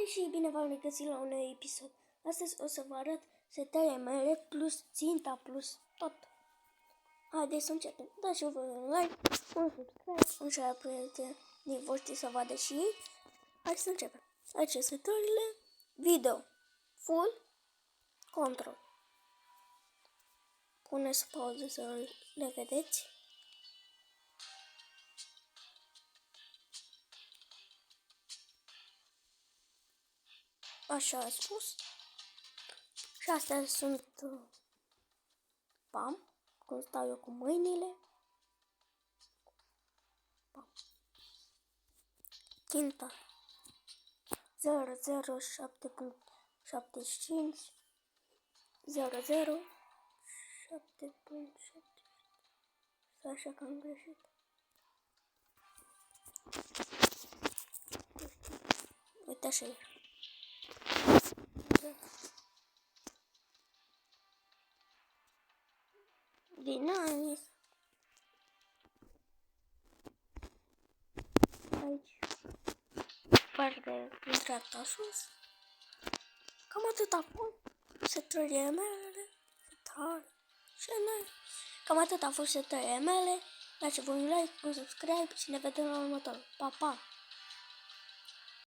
și bine v-am regăsit la un nou episod. Astăzi o să vă arăt setările mele plus ținta plus tot. Haideți să începem. Dați vă un like, un subscribe, un share prietenii voștri să vadă și ei. Hai să începem. Aici setările, video, full, control. Puneți pauză să le vedeți. Așa a spus. Și astea sunt pam, cum stau eu cu mâinile. Pam. Tinta 007.75 00 7.7. Așa că am greșit. Uite așa e. Dinamic. Aici. Partea din dreapta sus. Cam atât a fost setările mele. Cam atât a fost setările mele. Dați-vă un like, un subscribe și ne vedem la următorul. Pa, pa!